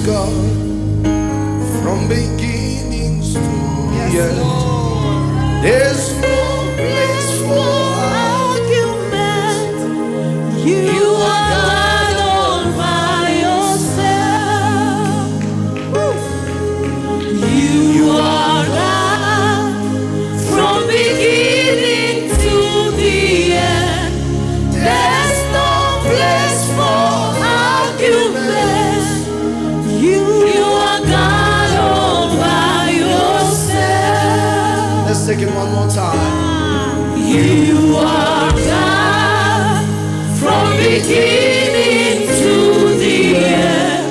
God from beginnings to Yes, end. Lord. There's no place for Argument. You are God all by yourself. You are God from beginning to the end. There's no place for argument. You are God all by yourself. Let's take it one more time. You are God from beginning to the end.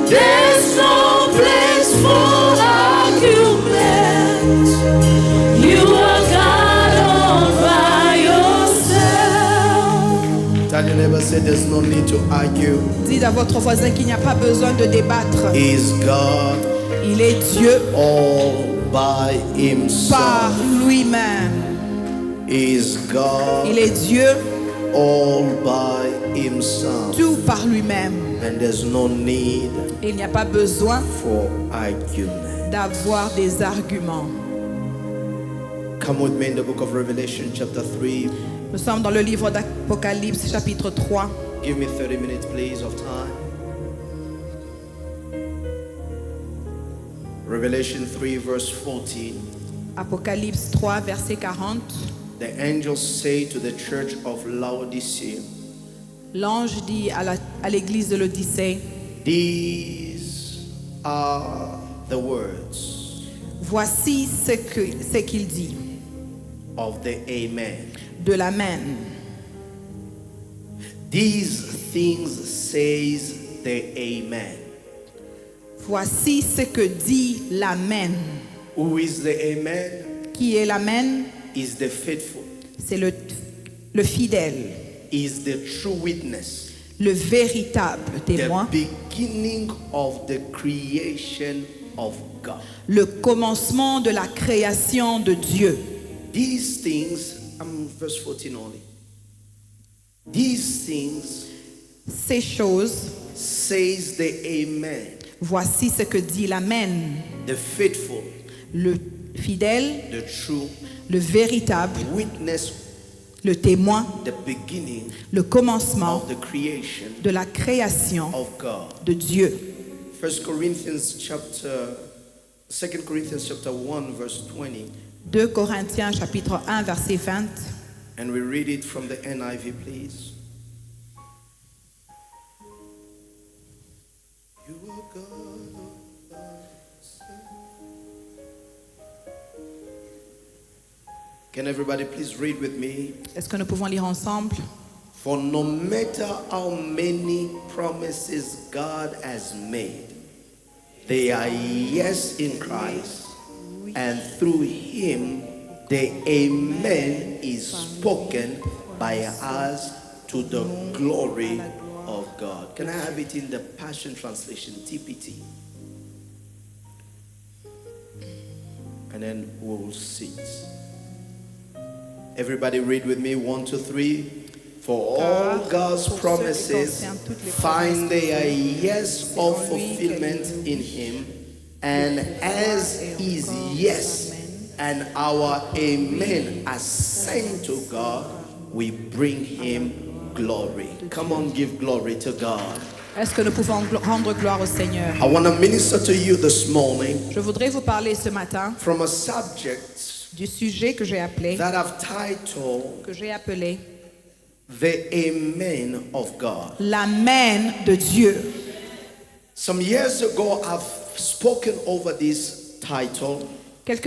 There's no place for argument. You are God all by yourself. Tell your neighbor, say there's no need to argue. Dites à votre voisin qu'il n'y a pas besoin de débattre. Is God Il est Dieu all by par himself? lui-même. Is God Il est Dieu all by himself? tout par lui-même. And there's no need Il n'y a pas besoin for argument. d'avoir des arguments. Come with me in the book of Revelation chapter 3. Nous sommes dans le livre d'Apocalypse chapitre 3. Give me 30 minutes please of time. Revelation 3 verse 14. Apocalypse 3 verset 40. The angels say to the church of Laodicea, L'ange dit à l'église de l'Odyssée, these are the words voici ce qu'il dit of the Amen. de l'Amen. These things says the Amen. Voici ce que dit l'Amen. Who is the Amen? Qui est l'Amen? Is the faithful. C'est le fidèle, Is the true witness. le véritable témoin, The beginning of the creation of God. le commencement de la création de Dieu. These things, verse 14 only. These things Ces choses, says the Amen. voici ce que dit l'Amen. The faithful, Le fidèle, the true le véritable, witness, le témoin, the beginning le commencement of the creation de la création of God. de Dieu. 2 Corinthians chapter 1 verse 20. 2 Corinthiens chapitre 1 verset 20. And we read it from the NIV, please. You are God all by yourself. Can everybody please read with me? Est-ce que nous pouvons lire ensemble? For no matter how many promises God has made, they are yes in Christ, and through him the Amen is spoken by us to the glory of God. Can I have it in the Passion Translation, TPT? And then we'll sit. Everybody read with me, 1, 2, 3. For all God's promises find their yes or fulfillment in him, and as his yes and our amen ascend to God, we bring him glory. Come on, give glory to God. Est-ce que nous pouvons rendre gloire au Seigneur? I want to minister to you this morning Je voudrais vous parler ce matin from a subject du sujet que j'ai appelé, that I've titled The Amen of God. l'Amen de Dieu. Some years ago, I've spoken over this title,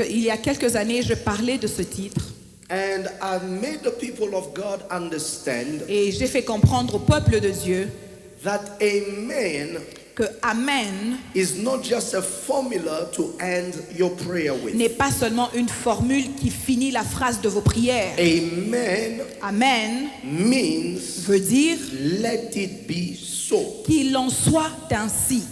Il y a quelques années, je parlais de ce titre and I've made the people of God understand et j'ai fait comprendre au peuple de Dieu that Amen que Amen is not just a formula to end your prayer with. n'est pas seulement une formule qui finit la phrase de vos prières. Amen Amen means veut dire let it be so. qu'il en soit ainsi.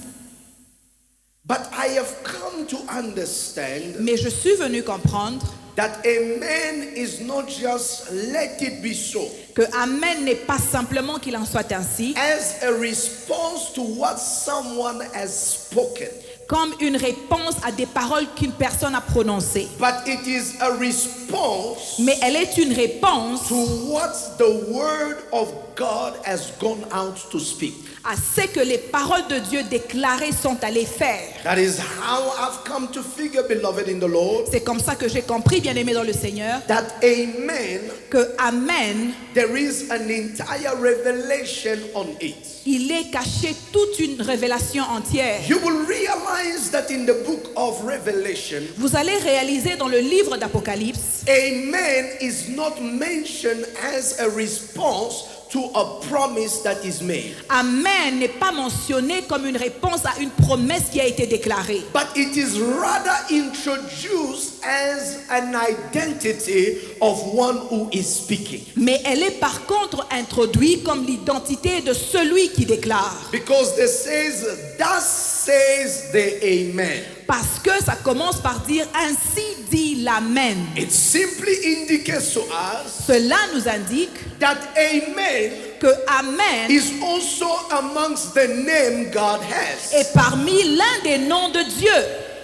But I have come to understand Mais je suis venu comprendre that amen is not just let it be so. Que Amen n'est pas simplement qu'il en soit ainsi, As a response to what someone has spoken. comme une réponse à des paroles qu'une personne a prononcées. But it is a response Mais elle est une réponse to what the word of God has gone out to speak. à ce que les paroles de Dieu déclarées sont allées faire. That is how I've come to figure, beloved in the Lord, C'est comme ça que j'ai compris, bien-aimé dans le Seigneur, that amen, que Amen, there is an entire revelation on it. il est caché toute une révélation entière. You will realize that in the book of Revelation, Vous allez réaliser dans le livre d'Apocalypse, amen is not mentioned as a response to a promise that is made. Amen n'est pas mentionné comme une réponse à une promesse qui a été déclarée. But it is rather introduced as an identity of one who is speaking. Mais elle est par contre introduite comme l'identité de celui qui déclare. Because it says, thus says the amen. Parce que ça commence par dire ainsi dit l'Amen. It simply indicates to us Cela nous indique that amen que Amen is also amongst the name God has. est parmi l'un des noms de Dieu.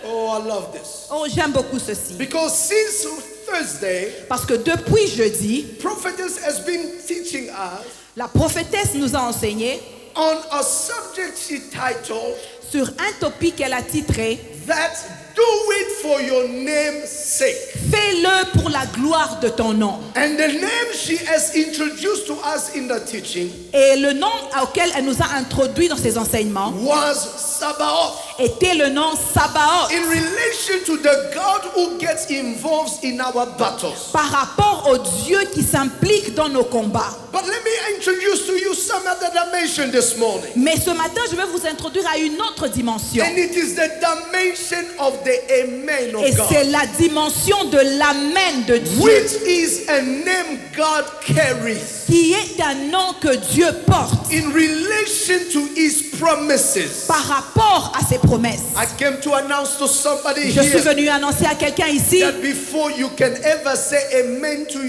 Oh, I love this. Oh, j'aime beaucoup ceci. Because since Thursday, Parce que depuis jeudi, prophetess has been teaching us la prophétesse nous a enseigné on a subject she titled sur un topic qu'elle a titré that do it for your name's sake. Fais-le pour la gloire de ton nom. And the name she has introduced to us in the teaching Et le nom auquel elle nous a introduit dans ses enseignements was Sabaoth. était le nom Sabaoth. In relation to the God who gets involved in our battles. Par rapport au Dieu qui s'implique dans nos combats. But let me introduce to you some other dimension this morning. Mais ce matin, je vais vous introduire à une autre dimension. And it is the dimension of the amen Et of God. c'est la dimension de l'Amen de Dieu, Which is a name God carries qui est un nom que Dieu porte in relation to his promises. par rapport à ses promesses. I came to announce to somebody Je suis here venu annoncer à quelqu'un ici, that before you can ever say amen to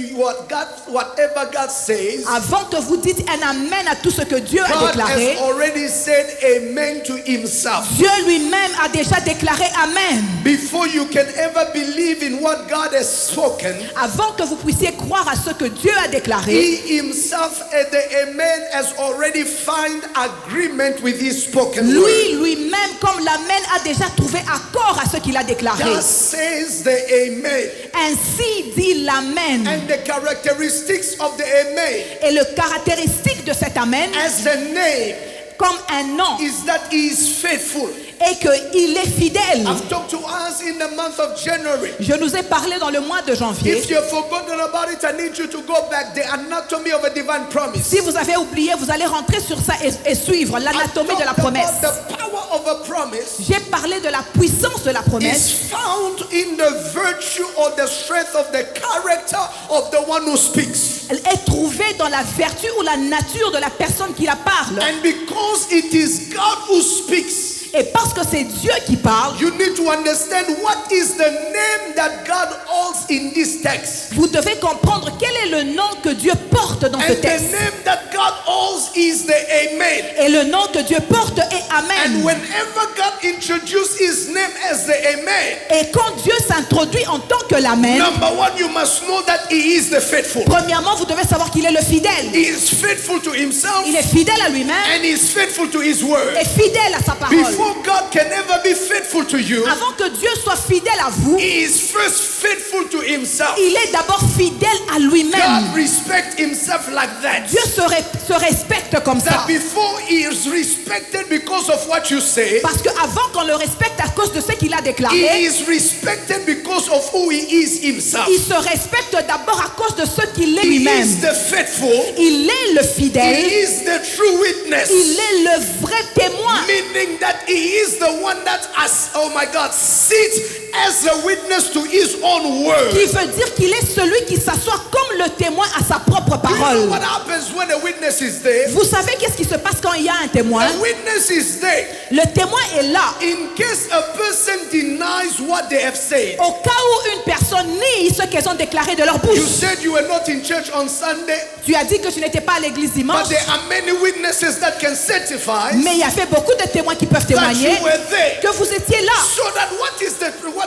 whatever God says, avant que vous dites un Amen à tout ce que Dieu a God déclaré, has already said amen to himself. Dieu lui-même a déjà déclaré Amen. Before you can ever believe in what God has spoken, Avant que vous puissiez croire à ce que Dieu a déclaré, he himself at the amen has already found agreement with his spoken word. lui-même, comme l'Amen, a déjà trouvé accord à ce qu'il a déclaré. That says the amen. Ainsi dit l'Amen. And the characteristics of the amen Et le caractéristique de cet Amen, as a name comme un nom, is that he is faithful. est qu'il est fidèle. I've talked to us in the month of January. Je nous ai parlé dans le mois de janvier. If you've forgotten about it, I need you to go back. The anatomy of a divine promise. Si vous avez oublié, vous allez rentrer sur ça et suivre l'anatomie de la promesse. The power of a promise J'ai parlé de la puissance de la promesse. is found in the virtue or the strength of the character of the one who speaks. Elle est trouvée dans la vertu ou la nature de la personne qui la parle. And because it is God who speaks, Et parce que c'est Dieu qui parle, you need to understand what is the name that God holds in this text. vous devez comprendre quel est le nom que Dieu porte dans ce And the texte. name that God holds is the Amen. Et le nom que Dieu porte est And Amen. whenever God introduces his name as the Amen, Et quand Dieu s'introduit en tant que l'Amen, number one, you must know that he is the faithful. premièrement, vous devez savoir qu'il est le fidèle. He is faithful to himself Il est fidèle à lui-même and he is faithful to his word. et fidèle à sa parole. Before God can ever be faithful to you, Avant que Dieu soit fidèle à vous, he is first faithful to himself. il est d'abord fidèle à lui-même. God respects himself like that. Dieu se respecte comme ça. That before he is respected because of what you say, Parce qu'avant qu'on le respecte à cause de ce qu'il a he déclaré, is respected because of who he is himself. il se respecte d'abord à cause de ce qu'il est He lui-même. is the faithful. Il est le fidèle. He is the true witness. Il est le vrai témoin. Meaning that he is the one that has, oh my God, sits as a witness to his own word. Qui veut dire qu'il est celui qui s'assoit comme le témoin à sa propre You know parole. what happens when a witness is there? Vous savez qu'est-ce qui se passe quand il y a un témoin? A witness is there. Le témoin est là. In case a person denies lies what they have said. Au cas où une personne nie ce qu'elles ont déclaré de leur bouche. You said you were not in church on Sunday, Tu as dit que tu n'étais pas à l'église but dimanche, there are many witnesses that can certify mais il y avait beaucoup de témoins qui peuvent that témoigner you were there. que vous étiez là. So that what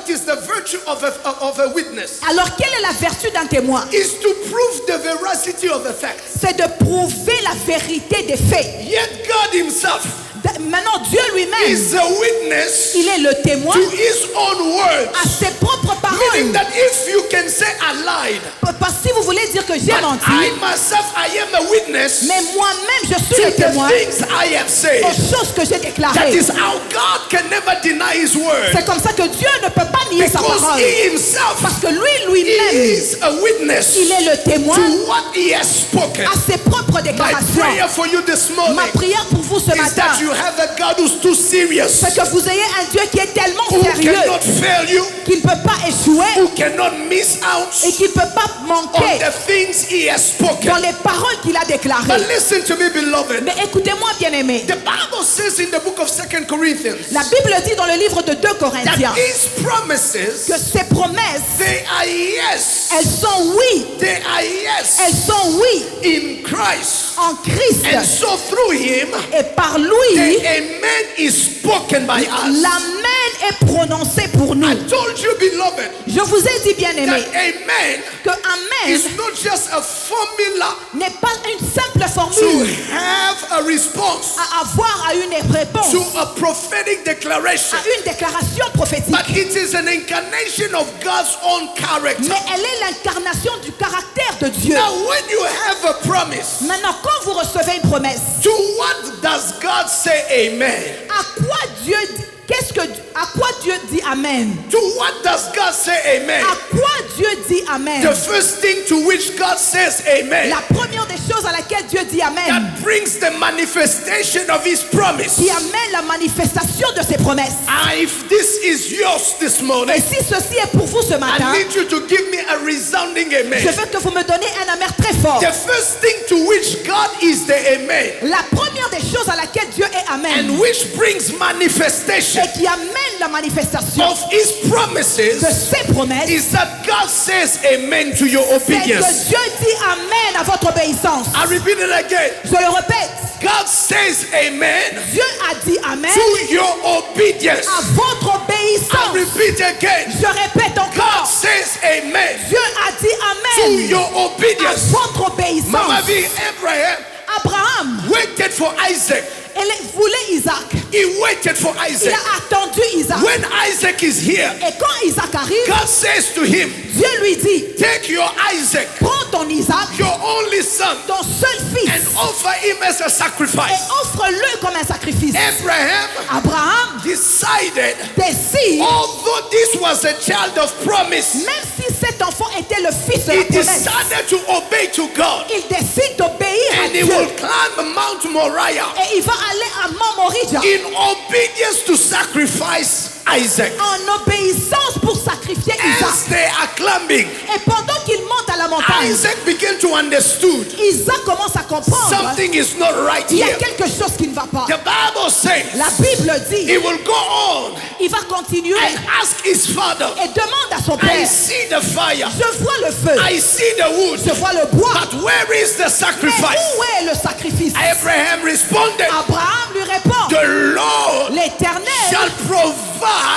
is the virtue of a witness? Alors quelle est la vertu d'un témoin? Is to prove the veracity of the facts. C'est de prouver la vérité des faits. Yet God himself Maintenant Dieu lui-même, is a witness il est le témoin to his own words. à ses propres Meaning paroles. that if you can say I lied, Parce que si vous voulez dire que j'ai but menti, I myself I am a witness mais moi-même je suis to le témoin the things I have said. aux choses que j'ai That déclarées. is how God can never deny his word. C'est comme ça que Dieu ne peut pas nier sa Because parole. he himself Parce que he lui-même, is a witness il est le témoin to what he has spoken. à ses propres My déclarations. prayer for you this morning Ma prière pour vous ce is matin, that you have a God who's too serious, c'est que vous ayez un Dieu qui est tellement who sérieux cannot fail you, qu'il ne peut pas échouer who cannot miss out et qui ne peut pas on manquer the things he has spoken. dans les paroles qu'il a But déclarées. listen to me, beloved. Mais écoutez-moi, bien-aimés, The Bible says in the book of 2 Corinthians la Bible dit dans le livre de 2 that Corinthiens these promises, que ces promesses, they are yes. elles sont oui, They are yes elles sont oui in Christ. en Christ. And so through him, Et par the lui, amen is spoken by us. l'amen est prononcé pour nous. I told you, beloved, Je vous ai dit, that bien-aimés, amen que amen is not just a formula n'est pas une simple to formule have a response à avoir à une réponse, to a prophetic declaration, à une déclaration prophétique. but it is an incarnation of God's own character. Mais elle est l'incarnation du caractère de Dieu. Now, when you have a promise, Maintenant, quand vous recevez une promesse, to what does God say amen? à quoi Dieu dit, à quoi Dieu dit amen? To what does God say amen? À quoi Dieu dit amen? The first thing to which God says amen, La première des choses à laquelle Dieu dit amen, that brings the manifestation of his promise. qui amène la manifestation de ses promesses. If this is yours this Et morning, si ceci est pour vous ce matin, I need you to give me a resounding je amen. veux que vous me donniez un amen très fort. The first thing to which God is the amen, La première des choses à laquelle Dieu est amen, and which brings manifestation et qui amène la manifestation of his de promises, ses promesses, is that God says amen to your c'est que obedience. Dieu dit amen à votre obéissance. I repeat it again. Je le répète, God says amen Dieu a dit amen to your obedience. à votre I obéissance. repeat again. Je répète God encore, says amen Dieu a dit to amen your à obedience. votre Mama obéissance. V, Abraham Abraham, waited for Isaac. il voulait Isaac. He waited for Il Isaac. a attendu Isaac. When Isaac is here, Et quand Isaac arrive, God says to him, Dieu lui dit, take your Isaac, prends ton Isaac, your only son, ton seul and fils, offer him as a et sacrifice. offre-le comme un sacrifice. Abraham Abraham decided, décide, although this was a child of promise, même si cet enfant était le fils de he la promesse, decided to obey to God. il décide d'obéir à And he Dieu. will climb Mount Moriah Et il va aller à Mont Moriah in obedience to sacrifice Isaac. en obéissance pour sacrifier As Isaac. they are climbing, Et pendant qu'il monte à la montagne, Isaac began to understand Isaac commence à comprendre, something is not right il y a here. quelque chose qui ne va pas. The Bible says La Bible dit, he will go on il va continuer and ask his father, et demande à son I père, see the fire, je vois le feu, I see the wood, je vois le bois, but where is the mais sacrifice? où est le sacrifice? Abraham responded, Abraham lui répond, the Lord l'Éternel shall provide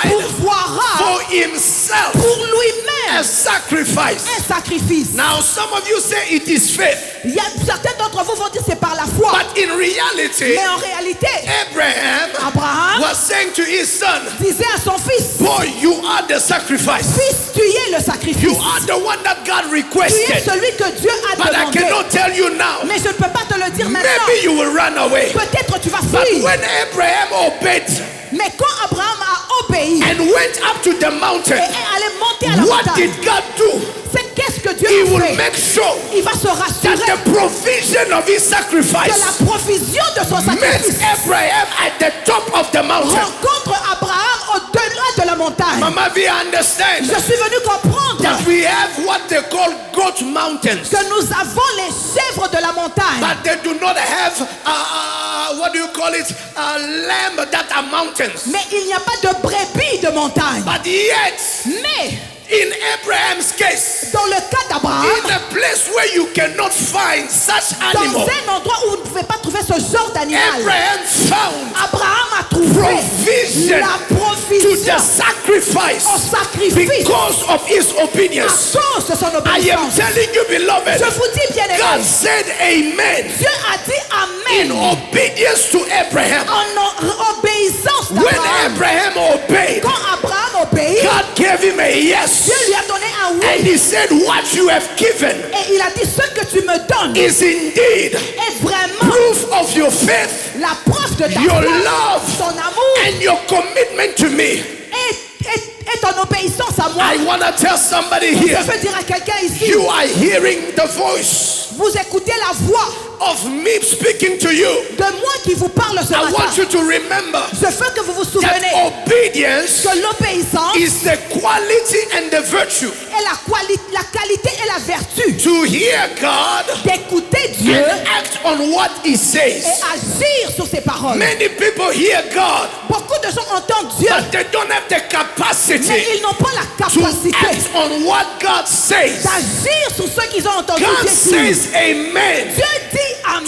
pourvoira for himself pour lui-même a sacrifice. un sacrifice. Now some of you say it is faith, Il y a certains d'entre vous vont dire c'est par la foi, but in reality, mais en réalité, Abraham Abraham was saying to his son, disait à son fils, boy, you are the sacrifice. fils, tu es le You sacrifice. are the one that God Tu es requested. celui que Dieu a But I demandé. cannot tell you now. Mais je ne peux pas te le dire maintenant. Maybe you will run away. Peut-être tu vas But fuir. when Abraham obeyed Mais quand Abraham a obéi and went up to the et mountain, est allé monter à la what montagne, did God do? c'est qu'est-ce que Dieu He a will fait? make sure Il va se that rassurer the provision of his que sacrifice la provision de son met sacrifice Abraham at the top of the mountain. rencontre Abraham au-delà de la montagne. Mama V, understand Je suis venu comprendre that we have what they call goat mountains, que nous avons les chèvres de la montagne, but they do not have what do you call it, lamb that are mountains. mais il n'y a pas de brebis de montagne. But But yet, Mais in Abraham's case, dans le cas d'Abraham, in a place where you cannot find such dans animal, un endroit où vous ne pouvez pas trouver ce genre d'animal, Abraham found Abraham a trouvé provision la to provision the sacrifice au sacrifice because of his à obedience. cause de son I am obéissance. telling you, beloved, Je vous dis, bien God aimé, said amen Dieu a dit in Amen obedience to Abraham. en obéissance When d'Abraham. Abraham obeyed, Quand Abraham obéit, God gave him a yes. Dieu lui a donné un And oui. he said, what you have given Et il a dit, ce que tu me donnes is indeed est vraiment proof of your faith, la preuve de ta your foi, love, ton amour and your commitment to me. et ton obéissance à moi. I want to tell somebody Je here, veux dire à quelqu'un ici, you are hearing the voice vous écoutez la voix of me speaking to you. de moi qui vous parle ce I matin. want you to remember Je veux que vous vous that souvenez obedience que l'obéissance is the quality and the virtue est la qualité et la vertu to hear God d'écouter Dieu and act on what he et says. agir sur ses paroles. Many people hear God, Beaucoup de gens entendent Dieu, but they don't have the mais capacity ils n'ont pas la to capacité act on what God says. d'agir sur ce qu'ils ont entendu God Dieu dire. says amen Dieu dit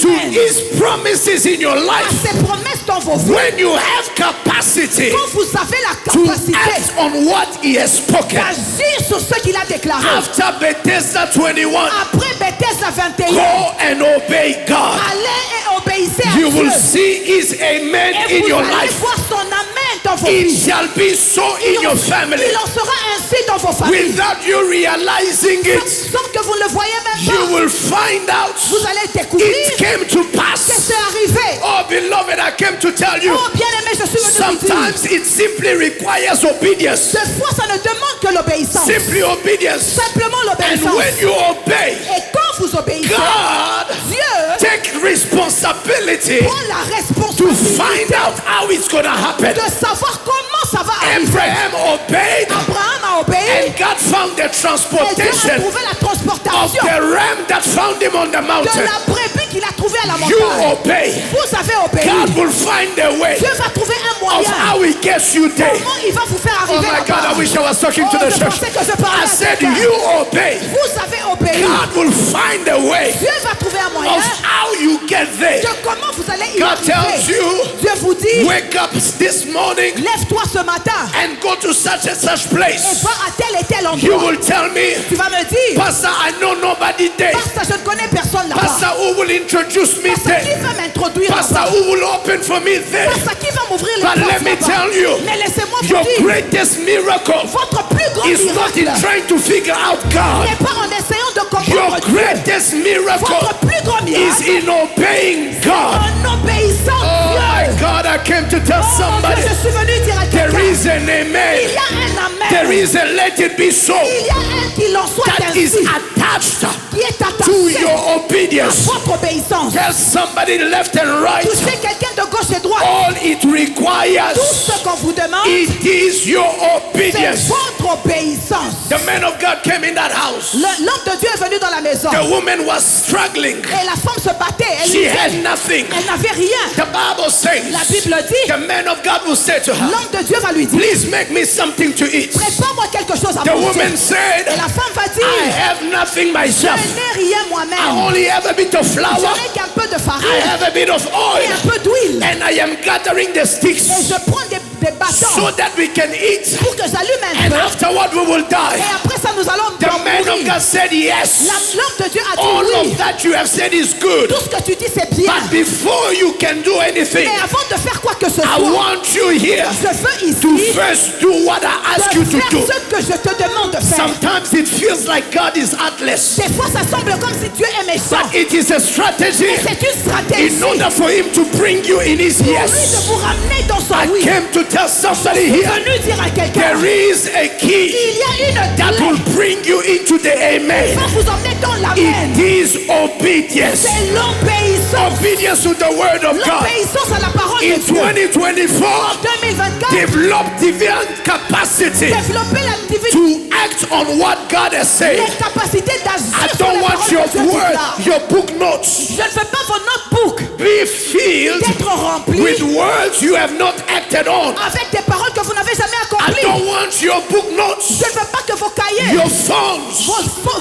to Amen his promises in your à life. ses promesses dans vos vies. When you have capacity Quand vous avez la to capacité act on what he has spoken. d'agir sur ce qu'il a déclaré. After Bethesda 21, Après Bethesda 21, go and obey God. allez et obéissez à You Dieu. will see his amen Et in vous your allez life. voir son amen dans vos It vies. shall be so in your family. Il en sera ainsi dans vos familles. Without you realizing it, Sans que vous ne le voyez même you pas. will find out Vous allez découvrir it came to que pass. c'est arrivé. Oh, beloved, I came to tell you, Oh bien aimé, je suis venu vous dire. sometimes it simply requires obedience. Des fois, ça ne demande que l'obéissance. Simply obedience. Simplement And l'obéissance. when you obey, Et quand vous obéissez, God Dieu take responsibility prend la to responsabilité find out how it's going to happen. de savoir comment ça va arriver. Abraham obeyed, Abraham a obéi and God found the et Dieu a transportation trouvé la of transportation the ram that found him on the de mountain. la brebis qu'il a trouvée à la You montagne. obey. Vous avez obéi. God will find a way Dieu va trouver un of moyen. how he gets you there. Comment il va vous faire Oh arriver my God, I là-bas. wish I was talking to Oh, the je church. pensais que je parlais I à said, quelqu'un. you obey. Vous avez obéi. God will find a way Dieu va trouver un moyen of how you get there. de comment vous allez y God tells arriver. you, Dieu vous dit, wake up this morning lève-toi ce matin and go to such and such et place. va à tel et tel You endroit. will tell me, Tu vas me dire, Pastor, I know nobody there. Pasteur, je ne connais personne là-bas. Pastor, who will introduce me Pasteur, qui there? va m'introduire Pastor, là-bas? who will open for me there? Pasteur, qui va m'ouvrir les But let portes me là-bas? tell you, Mais laissez-moi vous your dire, greatest miracle votre plus grand is not in miracle trying to figure out God. n'est pas en essayant de Your comprendre Dieu. greatest miracle Votre plus grand is miracle in obeying God. en obéissant Oh my Dieu. God, I came to tell Oh mon Dieu, somebody, je suis venu dire à there quelqu'un, is an il amen. y a un amen. There is a let it be so Il y a un qu'il en soit that is ainsi attached qui est to attaché your à obedience. votre obéissance. Tell somebody left and right, Touchez quelqu'un de gauche et droite. all it Tout requires, ce qu'on vous demande, it is your c'est obedience. votre obéissance. The man of God came in that house. L'homme de Dieu est venu dans la maison. The woman was struggling. Et la femme se battait. Elle She had luttait. nothing. Elle n'avait rien. The Bible says, La Bible dit, the man of God will say to her, l'homme de Dieu va lui dire, please make me something to eat. prépare-moi quelque chose à The manger. woman said, Et la femme va I dire, have nothing je myself. n'ai rien I moi-même. only have a bit of Je flour. n'ai qu'un peu de I farine have a bit of et oil. un peu d'huile. And I am gathering the Et sticks je prends des bâtons so that we can eat. pour que j'allume un And feu. afterward we will Et die. après ça, nous allons The man of mourir. God said yes. L'homme de Dieu a dit All oui. of that you have said is good. Tout ce que tu dis, c'est bien. But before you can do anything, Mais avant de faire quoi que ce I soit, want you here je veux to ici first do what I ask de you to faire do. ce que je te demande de faire. Sometimes it feels like God is heartless, Des fois, ça semble comme si Dieu est méchant. but it is a strategy C'est une stratégie in order for Him to bring you in His pour lui de yes. vous ramener dans son I oui. came to tell somebody Je suis here, venu dire à quelqu'un, there is a key il y a une that clé will bring you into the qui amen. va vous emmener dans l'amen. It is obedience. C'est l'obéissance. Obedience to the word of God. L'obéissance à la parole de In Dieu. 2024, 2024, develop divine capacity développer la divinité, to act on what God has said. les capacités I d'agir sur don't la want parole your de Dieu. word, déclare. your book notes Je ne veux pas vos notebooks be filled d'être remplis with words you have not acted on. avec des paroles que vous n'avez jamais I accomplies. don't want want your book Je notes, ne veux pas que vos cahiers, your phones,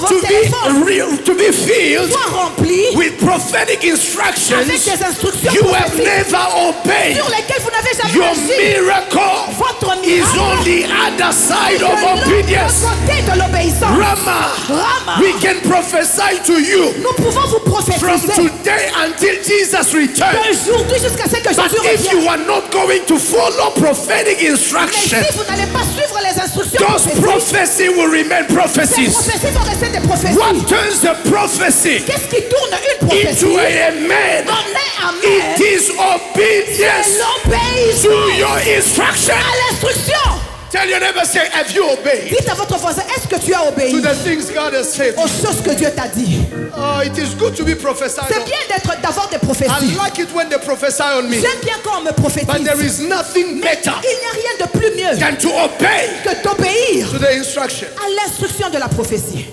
vos téléphones to be filled soient remplis with prophetic instructions avec des instructions you have prophétiques never obeyed. sur lesquelles vous n'avez jamais Your agi. miracle Votre is miracle on the other side de of l'autre obedience. côté de l'obéissance. Rama, we can prophesy to you Nous pouvons vous from prophétiser today until Jesus returns. d'aujourd'hui jusqu'à ce que But Jésus if you revienne. are not going to follow prophetic Mais instruction, si vous n'allez pas suivre les instructions those prophétiques, prophecies will remain ces prophecies. prophéties vont rester des prophéties. What turns the prophecy Qu'est-ce qui tourne une prophétie into a amen? en est It is obedience l'obéissance to your instruction. à l'instruction. Tell your neighbor, say, have you obeyed Dites à votre voisin, est-ce que tu as obéi to the things God has said? aux choses que Dieu t'a dit? Oh, it is good to be prophesied. C'est bien d'avoir des prophéties. I like it when they prophesy on me. J'aime bien quand on me But prophétise. there is nothing Mais better il n'y a rien de plus mieux than to obey que d'obéir to the instruction. à l'instruction de la prophétie.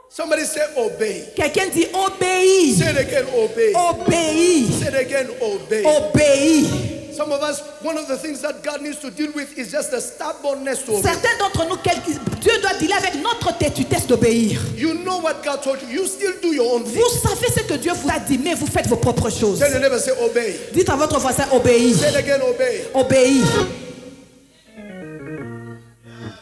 Somebody say obey. Quelqu'un dit obéis. Say it again, obey. Obéis. Say it again, obey. Obéis. Some of us, one of the things that God needs to deal with is just the stubbornness to obey. Certains d'entre nous, Dieu doit dealer avec notre têtudesse d'obéir. You know what God told you. You still do your own thing. Vous savez ce que Dieu vous a dit, mais vous faites vos propres choses. Tell your neighbor, say obey. Dites à votre voisin, obéis. Say it again, obey. Obéis.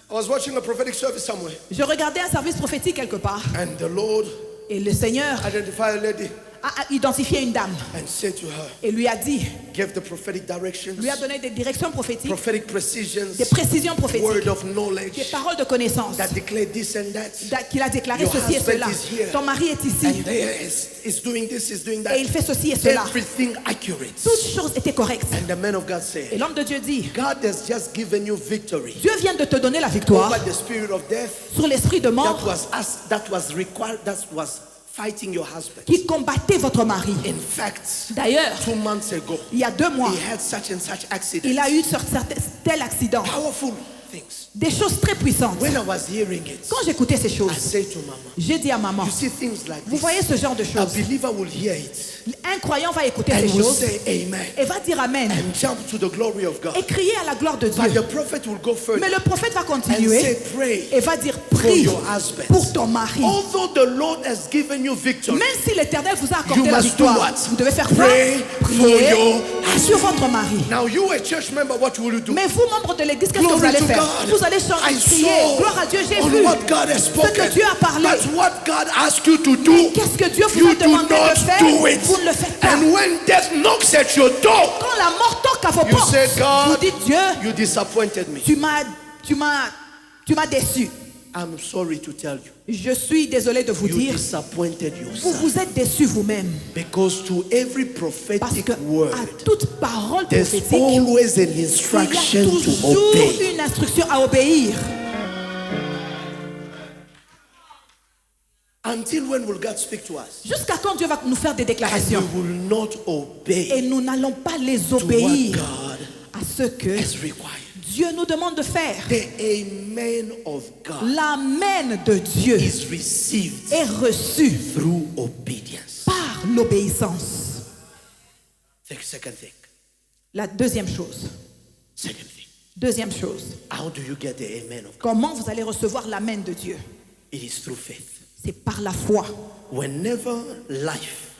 I was watching a prophetic service somewhere, Je regardais un service prophétique quelque part and the Lord et le Seigneur identified a lady a identifié une dame and said to her, et lui a dit, give the prophetic directions, lui a donné des directions prophétiques, prophetic precisions, des précisions prophétiques, word of des knowledge paroles de connaissance, that declare this and that. qu'il a déclaré Your ceci et husband cela. is here. Ton mari est ici And there is doing this, is doing that. et il fait ceci et cela. Everything accurate. Toutes choses étaient correctes. And the man of God Et said, l'homme de Dieu dit, God has just given you victory Dieu vient de te donner la victoire over the spirit of death sur l'esprit de that mort was required, that was fighting your husband. qui combattait votre mari. In fact, D'ailleurs, 2 months ago, il y a 2 mois, he had such and such accident. il a eu tel accident. Powerful things. Des choses très puissantes. When I was hearing it, Quand j'écoutais ces I choses, said to Mama, j'ai dit à maman, you see things like vous this, voyez ce genre de a choses. believer will hear it Un croyant va écouter and ces will choses say amen et va dire Amen and jump to the glory of God. et crier à la gloire de But Dieu. the prophet will go further Mais le prophète va and continuer say pray et va dire for prie your husband. pour ton mari. Although the Lord has given you victory, Même si l'Éternel vous a you accordé la must do victoire, what? vous devez faire quoi? Pray for Prier your sur votre mari. now you a church member, what will you do? Mais vous, membres de l'église, qu'est-ce que vous Glory allez to faire? God. Vous allez chanter, I crier. saw Gloire à Dieu, j'ai on vu what God has ce spoken. que Dieu a parlé. But what God asked you to do, Qu'est-ce que Dieu vous you a do demandé not de faire? do it. Vous ne le faites pas. And when death knocks at your door, Quand la mort toque à vos you portes, say, vous God, dites Dieu, you disappointed me. tu m'as déçu. I'm sorry to tell you, Je suis désolé de vous you dire, disappointed vous yourself. vous êtes déçu vous-même. Because to every Parce prophetic que word, à toute parole there's prophétique, always an il y a instruction to toujours obey. une instruction à obéir. Until when will God speak to us? Jusqu'à quand Dieu va nous faire des And we déclarations will not obey et nous n'allons pas les to what obéir God à ce que has required. Dieu nous demande de faire. The amen of God L'amen de Dieu is received est reçu through obedience. par l'obéissance. Second thing. La deuxième chose. Second thing. Deuxième chose. How do you get the amen of God? Comment vous allez recevoir l'amen de Dieu? It is through faith. C'est par la foi. Whenever life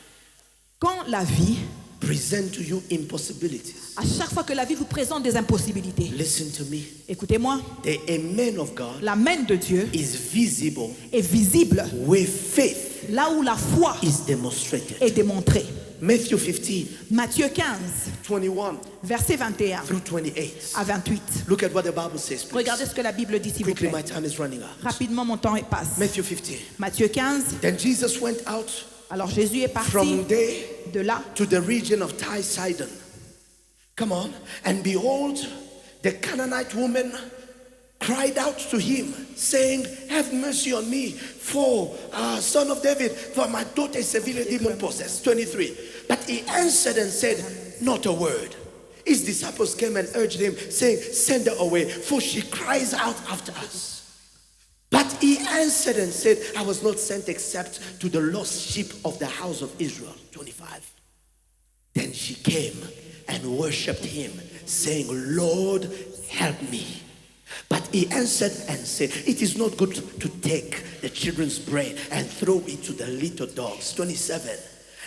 Quand la vie, presents to you impossibilities, à chaque fois que la vie vous présente des impossibilités, listen to me. écoutez-moi, The amen of God l'amen de Dieu is visible est visible where faith là où la foi is demonstrated. est démontrée. Matthew 15, Matthieu 15, 21 verset 21 through 28. à 28. Look at what the Bible says, please. Regardez ce que la Bible dit, s'il vous Quickly, plaît. my time is running out. Rapidement, mon temps passe. Matthew 15. Matthieu 15. Then Jesus went out Alors Jésus est parti from there de là to the region of Tyre Sidon. Come on. And behold, the Canaanite woman cried out to him, saying, have mercy on me, for son of David, for my daughter is severely demon possessed. 23. But he answered and said, not a word. His disciples came and urged him, saying, send her away, for she cries out after us. But he answered and said, I was not sent except to the lost sheep of the house of Israel. 25. Then she came and worshipped him, saying, Lord, help me. He answered and said, it is not good to take the children's bread and throw it to the little dogs. 27.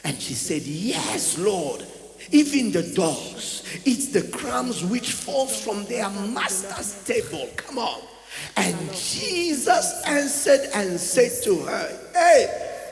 And she said, yes, Lord. Even the dogs eat the crumbs which falls from their master's table. Come on. And Jesus answered and said to her, hey,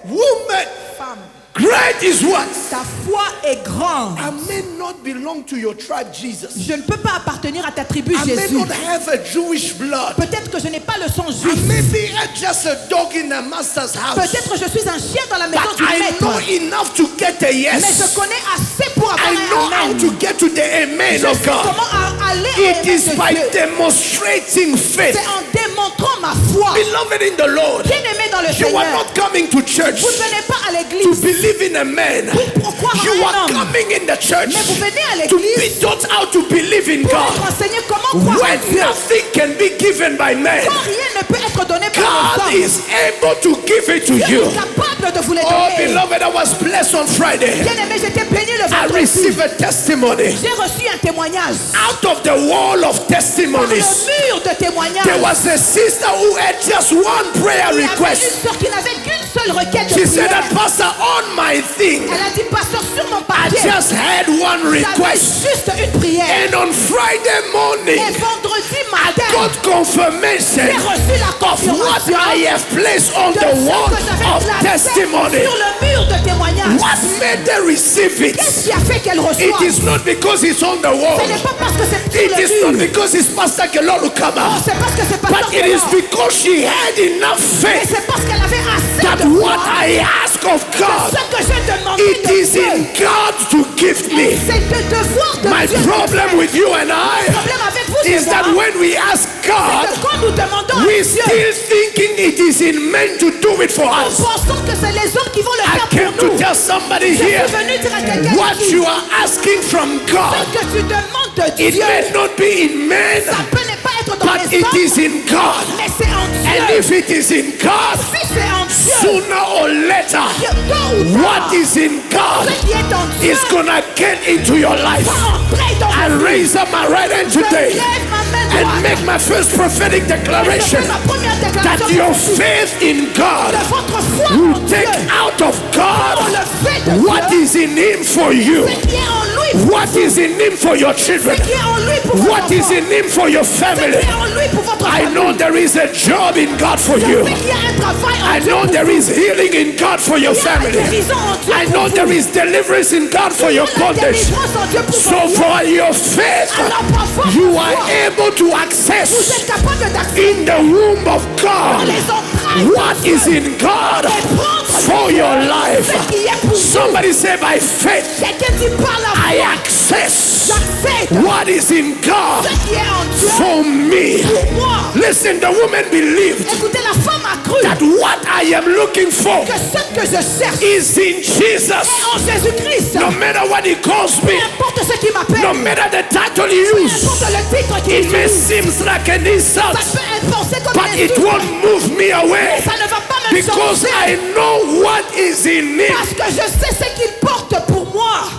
woman, Femme, great is what? ta foi est grande. I may not belong to your tribe, Jesus. Je ne peux pas appartenir à ta tribu, I may Jésus. not have a Jewish blood. Peut-être que je n'ai pas le sang I juif. may be just a dog in a master's house. Peut-être que je suis un chien dans la maison But du I maître. know enough to get a Mais yes. je connais assez pour avoir I know un how amen. to get to the amen Je of sais God. comment aller au It amen is de by Dieu. demonstrating faith. C'est en démontrant ma foi. Beloved in the Lord, Bien-aimé dans le you are Seigneur, not coming to church vous ne venez pas à to l'église believe in a man. pour croire You en un are homme. coming in the church Mais vous venez à to l'église be taught how to believe in pour God. être enseigné comment croire en When Dieu. nothing can be given by man, Quand rien ne peut être donné par God les hommes, is able to give it to Dieu you. est capable de vous les Oh, donner. beloved, I was blessed on Friday. Bien-aimé, j'étais béni le I vendredi. received a testimony. J'ai reçu un témoignage. Out of the wall of Par le testimonies, mur de témoignages. there was a sister who had just one prayer Il y avait request. une sœur qui n'avait qu'une seule requête de She said prière. that, Pastor, on my thing, Elle a dit, pasteur, sur mon I papier, just had one j'avais request. juste une prière. And on Friday morning, Et vendredi I matin, got confirmation j'ai reçu la of what confirmation I have placed on de the ce wall que j'avais of placé testimony. sur le mur de témoignage. What made her receive it? Qu'est-ce qui a fait qu'elle It reçoive? is not because it's on the wall. Ce n'est pas parce que c'est sur It is le not mur. because it's Pastor Kelolo Non, Kaba. c'est parce que c'est pas But it is because she had enough Mais faith c'est parce qu'elle avait assez that de foi. what I ask of God, Ce que j'ai demandé it de is Dieu, in God to give me. c'est de devoir de My Dieu. problem with you and Le I problème avec vous, is c'est that moi, when we ask c'est God, que quand nous demandons à we're Dieu, still thinking it is in men to do it for nous us. pensons que c'est les hommes qui vont le I faire came pour to nous. tell somebody Je here suis venu dire à quelqu'un what ici, you are asking from God. ce que tu demandes de It Dieu, may not be in men, ça peut ne pas être dans but les it hommes, is in God. mais c'est en And Dieu. if it is in God, Si c'est en Dieu, sooner or later, tôt ou tard, what is in God ce qui est en Dieu is gonna get into your life. va entrer dans I ma vie. raise up my right hand Je today lève ma main and droite. make my first prophetic Je declaration fais ma première that déclaration your de faith in God votre foi en will Dieu. take out of On God le fait de what Dieu. is in Him for you, Ce qui est en lui, what is in Him for your ce children, qui est en lui pour votre what is enfant. in Him for your Ce family. qui est en lui pour votre I famille. know there is a job in God for Je you. sais qu'il y a un travail en I Dieu know pour there vous. is healing in God for your Il y a une family. guérison en Dieu I pour know vous. there is deliverance in God for Il y a your la bondage. délivrance en Dieu pour So votre vie. for your faith, Alors par votre you foi, are able to vous access êtes capable d'accéder in the womb of dans God les entrailles what de Dieu is in God et prendre for your life. ce qui est pour vous. Somebody say by faith, Quelqu'un dit par la I foi, access j'accède what is in God ce qui est en Dieu for me. pour moi. Listen, the woman believed Écoutez, la femme a cru that what I am looking for que ce que je cherche is in Jesus. est en Jésus-Christ. No matter what he calls Peu me, importe ce qu'il m'appelle, no matter the title he peu uses, importe le titre qu'il it may utilise, seem like an ça insult, peut être pensé comme but une it insulte, won't move me away ça ne va pas me because changer I know what is in him. parce que je sais ce qu'il porte pour moi.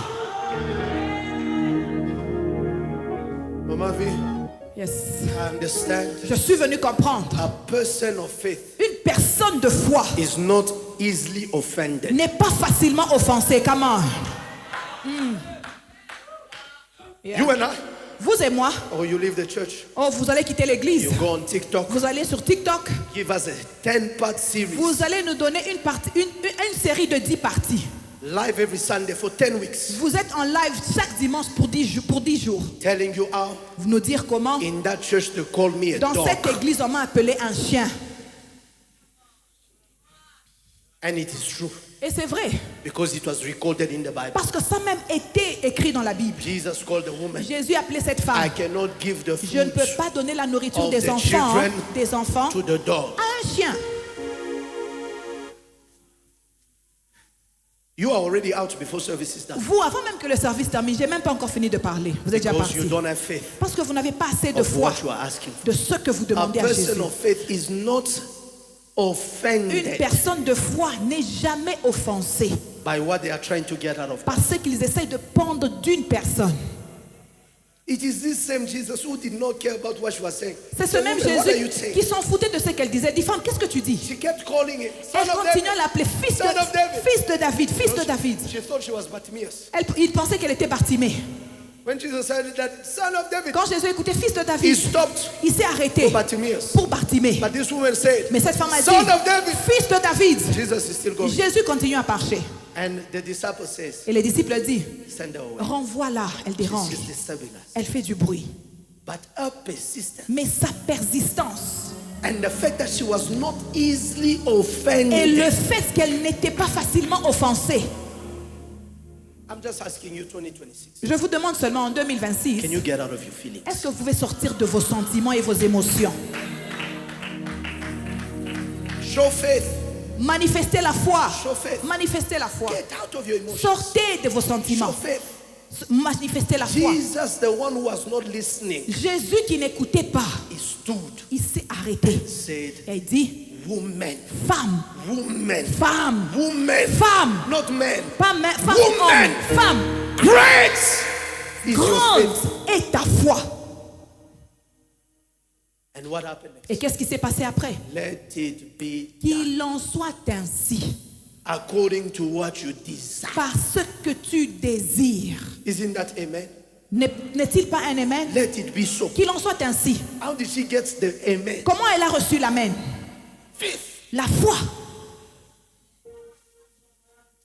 Mama V, Yes. I understand. Je suis venu comprendre. A person of faith Une personne de foi is not easily offended. n'est pas facilement offensée. Comment? Yeah. You and I, Vous et moi, or you leave the church, oh, vous allez quitter l'église. you go on TikTok, Vous allez sur TikTok. give us a 10-part series, Vous allez nous donner une série de 10 parties. live every Sunday for 10 weeks, Vous êtes en live chaque dimanche pour 10 jours. telling you how Vous nous dire comment. in that church they call me a Dans dog. cette église, on m'a appelé un chien. And it is true Et c'est vrai. because it was recorded in the Bible. Parce que ça même était écrit dans la Bible. Jesus called the woman, Jésus appelait cette I femme. cannot give the Je ne food peux pas donner la nourriture of des the enfants, children to the dog. à un chien. You are already out before service is done Vous, avant même que le service termine, j'ai même pas encore fini de parler. Vous êtes déjà because parti. you don't have faith Parce que vous n'avez pas assez de of foi what you are asking for. de ce que vous A demandez à Jésus. person of faith is not Une offended personne de foi n'est jamais offensée by what they are trying to get out of. par ce qu'ils essayent de prendre d'une personne. It is this same Jesus who did not care about what she was saying. C'est ce Said, même "Woman, what are you Jésus saying?" qui s'en foutait de ce qu'elle disait. Dit, femme, qu'est-ce que tu dis? She kept calling him, son Elle of continue David. à l'appeler fils Son of David. fils de David, fils de David. She thought she was Bartimaeus. Il pensait qu'elle était Bartimée. When Jesus said that, son of David, Quand Jésus écoutait fils de he David, stopped il s'est arrêté for Bartimaeus. pour Bartimée. But this woman said, Mais cette femme a dit, son of David. fils de David. Jesus is still going. Jésus continue à marcher. And the disciple says, Et les disciples disent, send her away. renvoie-la, elle dérange. She's disturbing us. Elle fait du bruit. But her persistence Mais sa persistance and the fact that she was not easily et offended. le fait qu'elle n'était pas facilement offensée. I'm just asking you 2026. Je vous demande seulement en Can 2026, you get out of your feelings? est-ce que vous pouvez sortir de vos sentiments et vos émotions? Show faith. Manifestez la foi. Show faith. Manifestez la foi. Get out of your emotions. Sortez de vos Show sentiments. faith. Manifestez la foi. Jesus, the one who was not listening, Jésus qui n'écoutait pas, he stood, il s'est arrêté. said, Et il dit, woman, femme, woman, femme, woman, femme, not man. pas femme, Woman. homme, femme, Great is your grande faith. est ta foi. And what happened next? Et qu'est-ce qui s'est passé après? Let it be done Qu'il en soit ainsi, according to what you desire. parce que tu désires. Isn't that amen? N'est-il pas un amen? Let it be so. Qu'il en soit ainsi. How did she get the amen? Comment elle a reçu l'amen? Faith. La foi.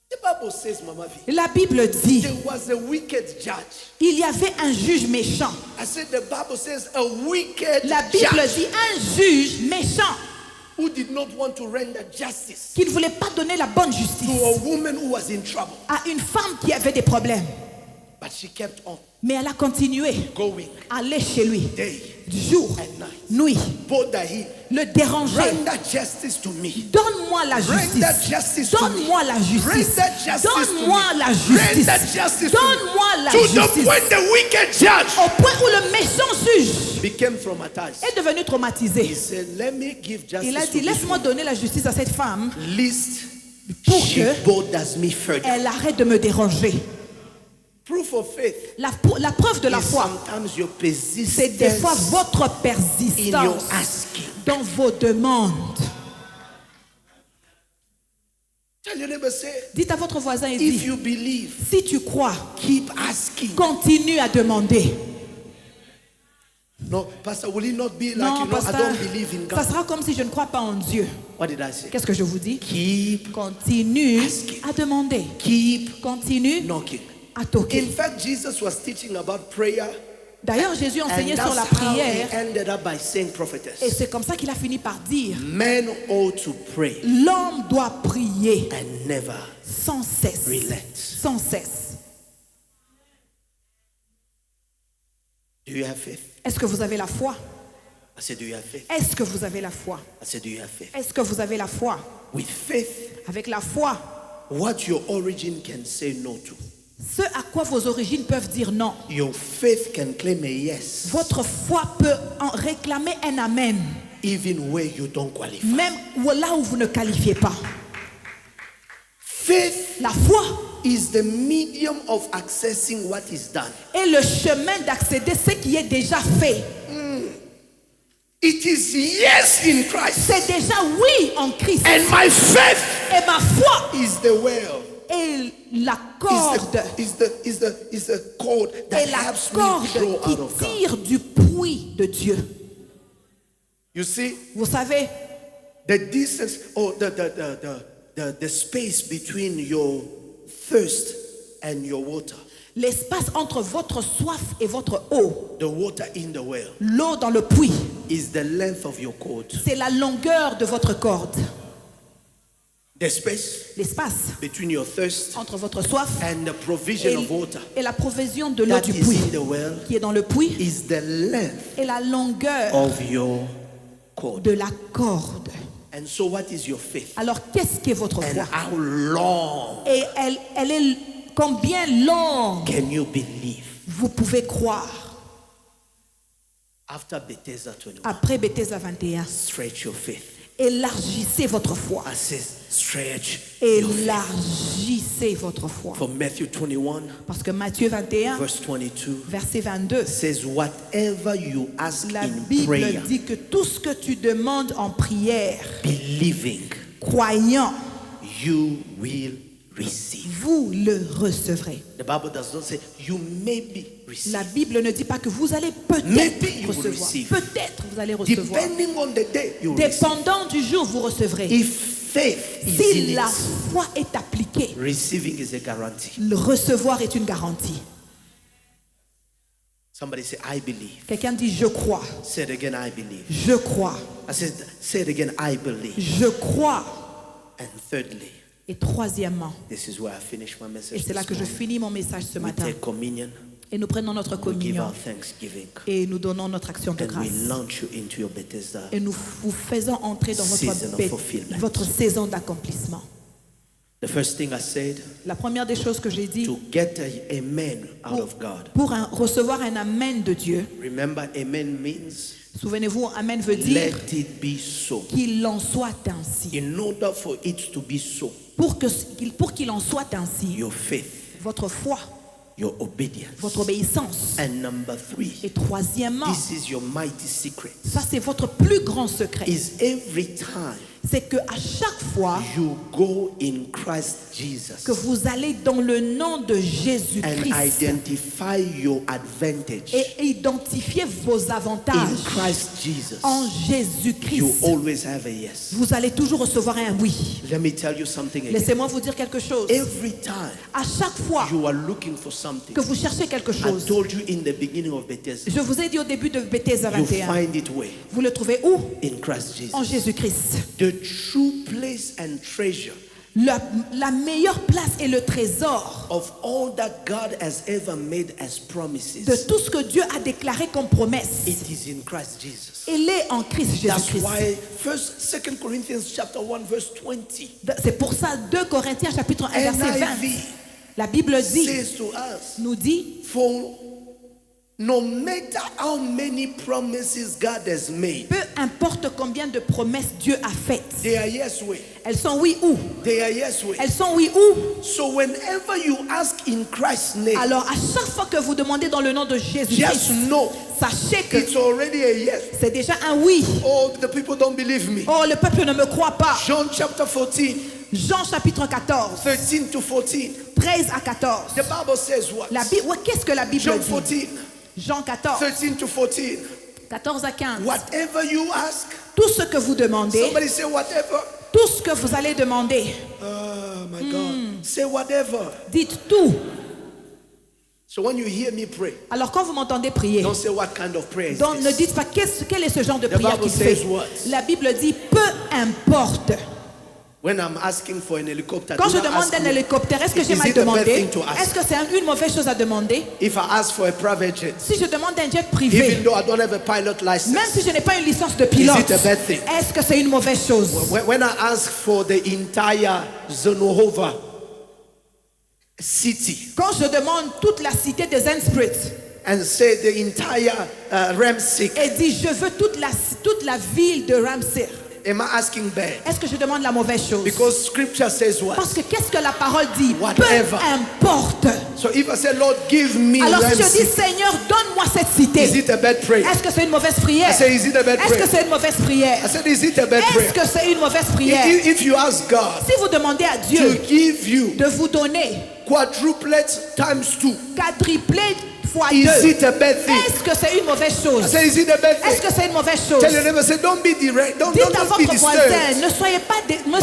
The Bible says, Mama V, La Bible dit, there was a wicked judge. il y avait un juge méchant. I said the Bible says a wicked La Bible judge dit un juge méchant who did not want to render justice qui ne voulait pas donner la bonne justice to a woman who was in trouble. à une femme qui avait des problèmes. But she kept on Mais elle a continué going à aller chez lui, day jour, and night. nuit, Bother him. le déranger. Render justice to me. Donne-moi la Render justice. justice to me. Donne-moi la justice. Render justice to Donne-moi me. la justice. Render justice to me. Donne-moi la To the justice. point the wicked judge Au point où le méchant juge became traumatized. est devenu He traumatisé. said, let me give Il a justice dit, to this laisse-moi woman. donner la justice à cette femme Least pour she que bothers me further. elle arrête de me déranger. Proof of faith La preuve de la is foi, sometimes your c'est des fois persistence votre in your persistance asking. dans vos demandes. Tell your neighbor, say, Dites à votre voisin et if dites, you believe, si tu crois, keep asking. continue à demander. No, Pastor, will it not be like, Non, I pasteur, don't believe in ça God? sera comme si je ne crois pas en Dieu. What did I say? Qu'est-ce que je vous dis? Keep, Continue Asking. à demander. keep Continue knocking. à toquer. In fact, Jesus was teaching about prayer, D'ailleurs, Jésus and enseignait sur la that's how he prière. ended up by saying, Et prophetess, c'est comme ça qu'il a fini par dire, men ought to pray l'homme doit prier and never sans cesse. relent. Sans cesse. Do you have faith? Est-ce que vous avez la foi? I said, do you have faith? Est-ce que vous avez la foi? I said, do you have faith? Est-ce que vous avez la foi? With faith, Avec la foi, what your origin can say no to. ce à quoi vos origines peuvent dire non. Your faith can claim a yes, Votre foi peut en réclamer un amen, even where you don't qualify. même là où vous ne qualifiez pas. Faith La foi is the medium of accessing what is done. est le chemin d'accéder à ce qui est déjà fait. It is yes in Christ. C'est déjà oui en Christ. And my faith Et ma foi is the well. est la Is corde. the cord that Et la helps me corde grow qui out of God. tire du puits de Dieu. You see, Vous savez, the distance or the space between your thirst and your water, l'espace entre votre soif et votre eau, the water in the well, l'eau dans le puits, is the length of your cord. c'est la longueur de votre corde. The space L'espace between your thirst entre votre soif and the provision of water et la provision de l'eau that du is puits in the well qui est dans le puits is the length et la longueur of your cord. de la corde. And so what is your faith? Alors qu'est-ce qu'est votre And foi? how long Et elle est combien longue can you believe? vous pouvez croire? After Bethesda 21, Après Bethesda 21, stretch your faith. Élargissez votre foi. I say, stretch your faith. Élargissez votre foi. For Matthew 21, Parce que Matthieu 21, verse 22, verset 22, says, whatever you ask la in Bible prayer, dit que tout ce que tu demandes en prière, believing, croyant, you will receive. vous le recevrez. The Bible does not say you maybe receive. La Bible ne dit pas que vous allez Maybe peut-être you will recevoir. receive. Peut-être vous allez recevoir. Depending on the day, you will receive. Dépendant du jour, vous recevrez. If faith is Si in la it, foi est appliquée, receiving is a guarantee. le recevoir est une garantie. Somebody say, I believe. Quelqu'un dit je crois. Say it again, I believe. Je crois. I said, say it again, I believe. Je crois. And thirdly, Et troisièmement, this is where I finish my et message. c'est là This que je morning. finis mon message ce We matin, take communion, et nous prenons notre we give communion our thanksgiving, et nous donnons notre action de and we grâce. launch you into your Bethesda. Et nous vous faisons entrer dans Season of fulfillment. votre saison d'accomplissement. The first thing I said, La première des choses que j'ai dit, to get a amen out of God. pour recevoir un amen de Dieu, Remember, amen means souvenez-vous, amen veut dire let it be so. qu'il en soit ainsi. In order for it to be so, Pour qu'il en soit ainsi, your faith, votre foi, your obedience. votre obéissance. And number three, Et troisièmement, this is your mighty secret, ça c'est votre plus grand secret, is every time c'est que à chaque fois you go in Christ Jesus que vous allez dans le nom de and Jésus-Christ identify your advantage et identifier vos in avantages Christ Jesus, en you Jésus-Christ, always have a yes. vous allez toujours recevoir un oui. Let me tell you something again. Laissez-moi vous dire quelque chose. Every time À chaque fois you are looking for something, que vous cherchez quelque I chose, told you in the beginning of Bethesda, je vous ai dit au début de Bethesda you 21, find it where? vous le trouvez où? In Christ Jesus. En Jésus-Christ. The true place and treasure La meilleure place et le trésor of all that God has ever made as promises, de tout ce que Dieu a déclaré comme promesse, it is in Christ Jesus. il est en Christ That's Jésus-Christ. why 2 Corinthians chapter 1 verse 20 C'est pour ça 2 Corinthiens chapitre 1 verset 20. NIV La Bible dit, says to us, nous dit, for no matter how many promises God has made, peu importe combien de promesses Dieu a faites, they are yes way. elles sont oui ou. They are yes way. Elles sont oui ou. So whenever you ask in Christ's name, Alors à chaque fois que vous demandez dans le nom de just Jésus-Christ, know sachez que it's already a yes. c'est déjà un oui. Oh, the people don't believe me. Oh, le peuple ne me croit pas. John chapter 14, Jean chapitre 14, 13 to 14. 13 à 14. The Bible says what? La Bible, qu'est-ce que la Bible John dit? 14, Jean 14, 13 to 14. 14 à 15. Whatever you ask, Tout ce que vous demandez, somebody say whatever. tout ce que vous allez demander, Oh my God. Say whatever. dites tout. So when you hear me pray, Alors quand vous m'entendez prier, don't say what kind of prayer is donc ne this. dites pas quel est ce genre de The prière Bible qu'il fait. says what? La Bible dit peu importe. When I'm asking for an helicopter, Quand do je not demande ask un me, hélicoptère, est-ce que j'ai is mal it a bad demandé? thing to ask? Est-ce que c'est une mauvaise chose à demander? If I ask for a private jet, Si je demande un jet even privé, though I don't have a pilot license, même si je n'ai pas une licence de pilote, Is it a bad thing? est-ce que c'est une mauvaise chose? when I ask for the entire Zonohova city Quand je demande toute la cité des Zensprit and say the entire Ramsey, et dit je veux toute la ville de Ramsey, am I asking bad? est-ce que je demande la mauvaise chose? Because scripture says what? Parce que qu'est-ce que la parole dit? Whatever. Peu importe. So if I say, Lord, give me Alors si je dis Ramsey, Seigneur, donne-moi cette is cité, it a bad prayer? est-ce que c'est une mauvaise prière? I say, is it a bad Est-ce que prayer? c'est une mauvaise prière? I said, is it a bad Est-ce prayer? que c'est une mauvaise prière? If you ask God Si vous demandez à to Dieu give you de vous donner quadruplets times 2, quadruplé fois is 2, it a bad thing? est-ce que c'est une mauvaise I chose? say, is it a bad Est-ce thing? que c'est une mauvaise chose? Tell your neighbor, say, don't be direct, don't Dites à be votre voisin, disturbed ne soyez pas my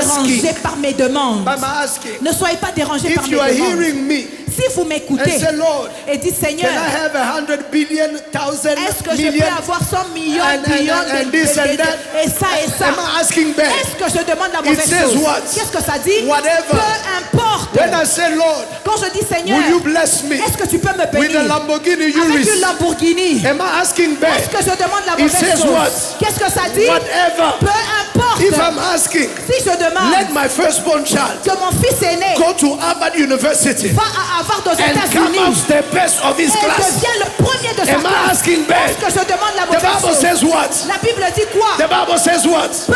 dérangés asking. par mes demandes. by my asking. Ne soyez pas dérangés par If mes you are demandes. hearing me Si vous and m'écoutez say, Lord, et dites Seigneur, can I have 100 billion, 1000 est-ce que je million? peux avoir 100 millions, And this and that. et ça et ça? Am I asking back? Est-ce que je demande la It mauvaise says chose? what? Qu'est-ce que ça dit? Whatever. Peu importe. When I say, Lord, Quand je dis Seigneur, will you bless me est-ce que tu peux me with a bénir Lamborghini avec une Urus? Lamborghini? Am I asking Est-ce back? que je demande la It mauvaise says chose? what? Qu'est-ce que ça dit? Whatever. Peu importe. importe. If I'm asking, Si je demande let my firstborn child que mon fils aîné go to Harvard University va à Harvard aux and come out États-Unis the best of his et class, devient le premier de sa am I classe, asking bad? est-ce que je demande la The mauvaise Bible chose? says what? La Bible dit quoi? The Bible says what? Peu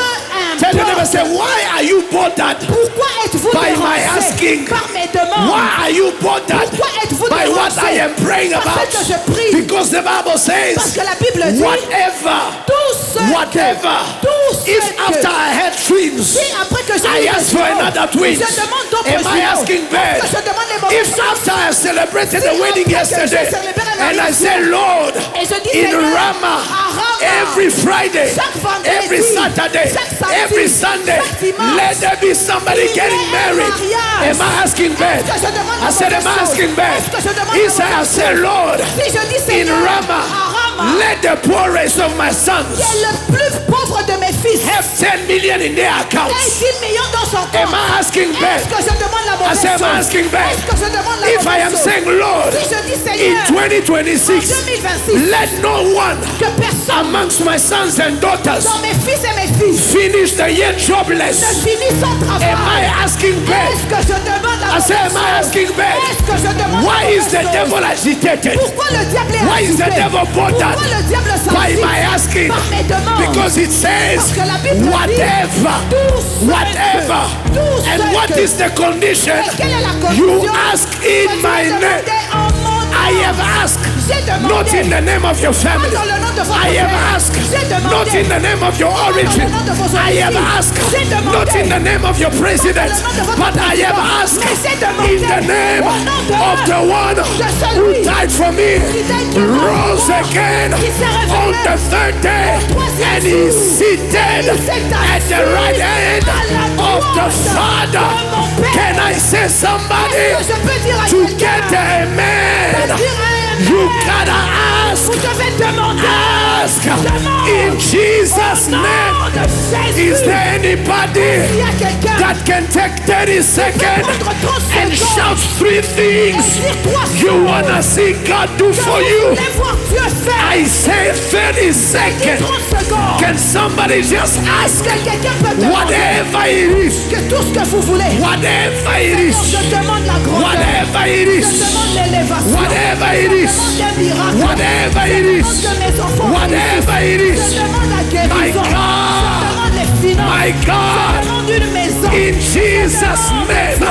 Tell your neighbor, importe. say, why are you bothered? Pourquoi êtes-vous By my dérangé asking. par mes demandes? Why are you bothered Pourquoi êtes-vous by what dérangé I am praying par about? ce que je prie? Because the Bible Parce says, que la Bible dit whatever, tout ce whatever, tout ce if after que I had twins, si après que j'ai I eu ask des for jumeaux, another twins, je demande d'autres am I jumeaux. asking bad? Est-ce que je demande les mauvaises If choses? after I have celebrated Si the wedding après que j'ai yesterday, célébré la and I mariage, say, Lord, et je dis, in Seigneur, Rama, à Rama, every Friday, chaque vendredi, every Saturday, chaque samedi, every Sunday, chaque dimanche, let there be somebody il y ait getting un married. mariage. Am I asking bad? Est-ce que je demande la I said, am I mauvaise chose? asking bad? Est-ce que je demande He la said, I mauvaise said, chose? Lord, Si je dis, in Seigneur, Rama, à Rama, let the poorest of my qui sons est le plus pauvre de mes fils, have 10 million in their ait accounts. 10 millions dans son Am compte. I asking bad? Est-ce que je demande la I mauvaise said, am I chose? asking bad? Est-ce que je demande la If I mauvaise am chose? saying, Lord, Si je dis, in Seigneur, 2026, en 2026, let no one que personne amongst my sons and daughters dans mes fils et mes filles finish the year ne jobless. finisse son travail. Am I asking bad? Est-ce que je demande la I mauvaise said, am I chose? asking bad? Est-ce que je demande Why la is mauvaise the chose? devil agitated? Pourquoi le diable est Why is the agité? devil bothered Pourquoi le diable by s'agite my asking? par mes demandes? Because it says, Parce que la Bible dit, whatever, tout ce whatever. que- tout ce And what que- is the condition? Et quelle est la You condition? ask in Que tu my m'as name. demandé en mon nom. I have asked, J'ai demandé. not in the name of your family. Pas dans le nom de votre I have père. asked, J'ai demandé. not in the name of your Pas dans origin. le nom de vos I have origines. asked, J'ai demandé. not in the name of your president, Pas dans le nom de votre but I have président. asked Mais j'ai demandé. in the name Au nom de of the one de celui who died for me, qui t'a rose guéri, again qui s'est révélé on the third day, au troisième and jour. is seated Il s'est at the assis right hand à la of the droite Father. de mon Père. Can I say somebody Est-ce que je peux dire à to quelqu'un get a de man? dire un You amen? gotta ask. Vous devez demander. Ask Demande. in Jesus' Au nom name. de Jésus. Is there anybody Il y a quelqu'un that can take 30 seconds prendre 30 and secondes shout three et things dire trois you choses wanna see God do que for vous you? voulez voir Dieu faire? I say 30 Dis seconds. 30 secondes. Can somebody just ask Que quelqu'un peut demander whatever it is? que tout ce que vous voulez. Whatever it Seigneur, is. je demande la grandeur. Whatever it Je is. demande l'élévation. Whatever it Je is. demande des miracles. Whatever it Je demande is. que mes enfants Whatever it réussissent. is. Je demande la guérison. My God. Je demande les finances. My God. Je demande une maison. In Jesus' name,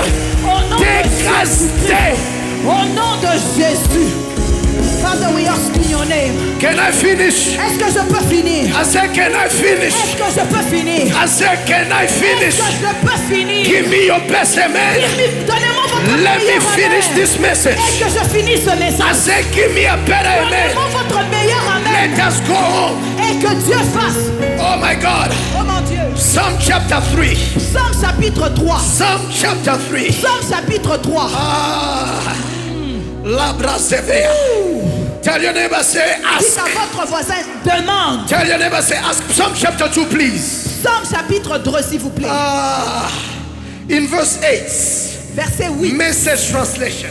Au nom de take a Jésus. step. Au nom de Jésus. Father, we ask in your name. Can I finish? Est-ce que je peux finir? I said, can I finish? Est-ce que je peux finir? I said, can I Est-ce finish? que je peux finir? Give me your best amen. Donnez-moi votre Let me meilleur finish amen. this message. Est-ce que je finis ce I message? said, give me a better amen. Donnez-moi votre meilleur amen. Let us go home. Et que Dieu fasse. Oh my God. Oh mon Dieu. Psalm chapter 3. Psalm chapitre 3. Psalm chapter 3. Psalm chapitre 3. Labra Sevea. Tell your neighbor, say, Dites ask. à votre voisin, demande. Tell your neighbor, say, ask. Psalm chapter 2, please. Psalm chapitre 2, s'il vous plaît. In verse 8, Verset 8. message translation.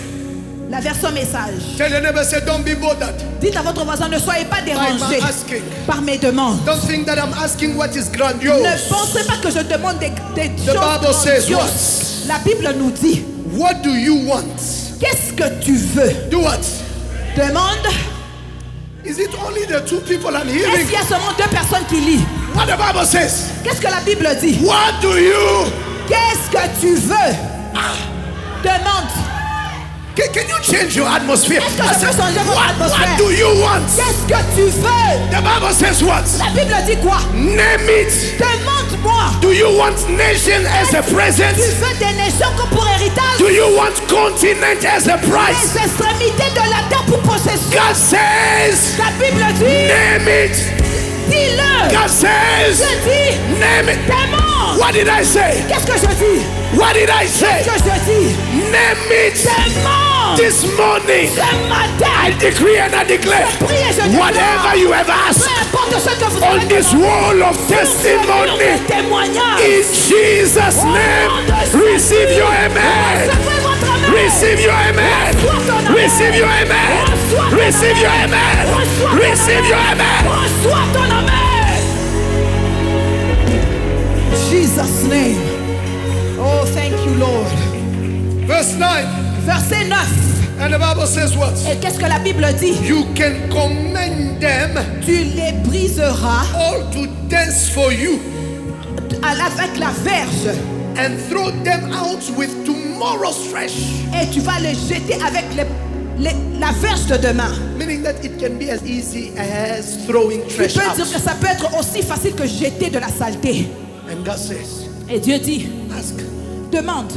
La version message. Tell your neighbor, say, don't be bothered. Dites à votre voisin, ne soyez pas By dérangés my asking. par mes demandes. Don't think that I'm asking what is Ne grandiose. pensez pas que je demande des choses Bible says grandioses. La Bible nous dit, What do you want? qu'est-ce que tu veux? Do what? Demande. Is it only the two people I'm Est-ce hearing? qu'il y a seulement deux personnes qui lisent? What the Bible says? Qu'est-ce que la Bible dit? What do you? Qu'est-ce que tu veux? Demande. Can you change your atmosphere? Est-ce que I je said, peux changer votre what atmosphère? do you want? Qu'est-ce que tu veux? The Bible says what? La Bible dit quoi? Name it. Demande-moi. Do you want nation as a present? Tu veux des nations comme pour héritage? Do you want continent as a prize? Les extrémités de la terre pour possession. God says, La Bible dit, name it. dis-le. God says, Je dis, name it. demande. What did I say? Qu'est-ce que je dis? What did I say? Qu'est-ce que je dis? Name it. Demande. This morning, Ce I matin, decree and I declare, je prie et je déclare, whatever you have peu asked importe ce que vous on avez this demandé, wall of sur testimony, le témoignage, in Jesus' name, receive your amen. recevez votre amen. Receive your amen. Receive your amen. Receive your amen. Receive your amen. Reçois ton amen. says what? Et qu'est-ce que la Bible dit? You can command them Tu les briseras all to dance for you avec la verge and throw them out with tomorrow's fresh. et tu vas les jeter avec la verge de demain. Meaning that it can be as easy as throwing Tu trash peux dire out. que ça peut être aussi facile que jeter de la saleté. And God says, Et Dieu dit, ask. demande.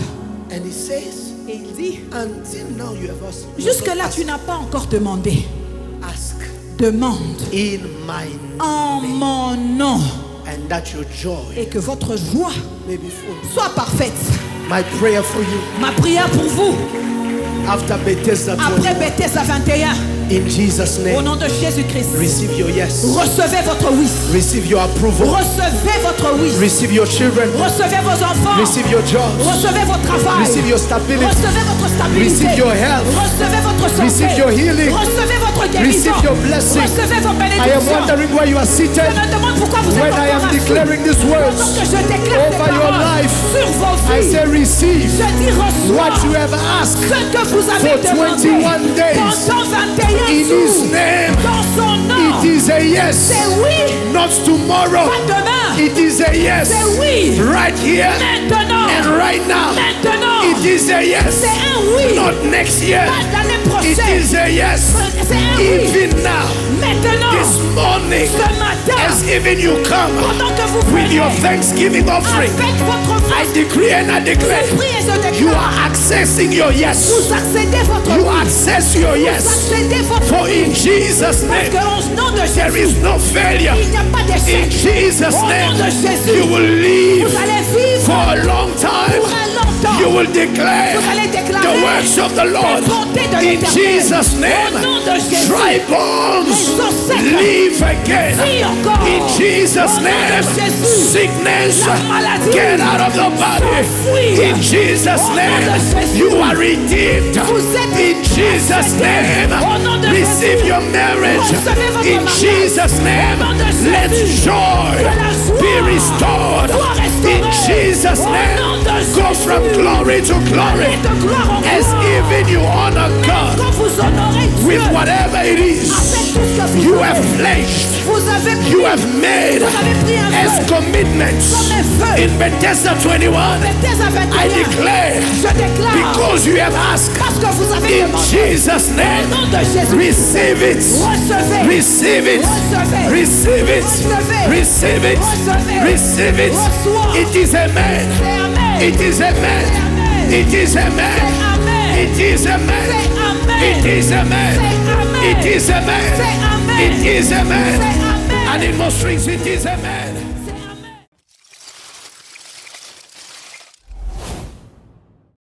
And He says, Et il dit, until now you have asked. jusque-là tu n'as pas encore demandé. Ask Demande in my name, en mon nom and that your joy et que votre joie may be full. soit parfaite. My prayer for you Ma prière pour vous, after Bethesda 20, après Bethesda 21, in Jesus' au name, nom de Jésus-Christ, receive your yes, recevez votre oui. receive your approval, Recevez votre oui. receive your children, Recevez vos enfants. receive your jobs, Recevez votre travail. receive your stability, Recevez votre stabilité. receive your health, Recevez votre santé. receive your healing, Recevez votre guérison. receive your blessing. Recevez vos I am bénédictions. wondering why you are seated Je me demande pourquoi vous when êtes I am encore assis. declaring these Pendant words que je déclare ces over your paroles life. sur vos I vies. say receive Je dis what you reçois have asked ce que vous avez for demandé 21 days pendant 21 in jours. His name. Dans son nom. It is a yes, C'est oui. not tomorrow. Pas demain. It is a yes, C'est oui. right here Maintenant. and right now. Maintenant. It is a yes, C'est un oui. not next year. Pas l'année It prochaine. is a yes, C'est un oui. even now. Maintenant. This morning, Ce matin. as even you come Pendant que vous with venez your thanksgiving offering, avec votre I force, decree and I declare, je prie et je you déclare. are accessing your yes. Vous accédez votre You oui. access your Vous yes. accédez votre For oui. in Jesus' Parce name, qu'au nom de there Jésus, is no failure. il n'y a pas In d'échec. Jesus' Au nom de name, Jésus, you will live vous allez vivre for a long time. pour un longtemps. You will declare Vous allez déclarer the works of the Lord. les bontés de In l'Éternel. Jesus' name, Au nom de Jésus, dry bones les os secs live again. vivent encore. In Jesus' Au nom de name, Jésus, sickness la maladie get out of the body. s'enfuit. In Jesus' Au nom de name, Jésus, you are redeemed. vous êtes In Jesus' name, Au nom de receive Jésus, your marriage. recevez votre In mariage. Jesus' name, Au nom de Jésus, let joy que la joie be restored. soit restaurée. In Jesus' Au name, nom de go Jésus. from glory to glory. Et de gloire en As gloire. even you honor God Quand vous honorez Dieu with whatever it is avec tout ce que vous you avez, have pledged, vous avez pris, you have made vous avez pris un as vœu. commitments. Comme un vœu. In Bethesda 21, Bethesda 21. I declare, Je déclare, because you have asked, parce que vous avez in demandé, Jesus' au name, nom de Jésus, receive it. recevez, Receive it. recevez, Receive it. recevez, Receive it. recevez, Receive it. reçois. It is a man. C'est amen. It is a man. Amen. It is a C'est man. amen. It is a man. C'est amen. It is a man. C'est amen. It is a man. C'est amen. It is a man. C'est amen. And in most strings, it is a man.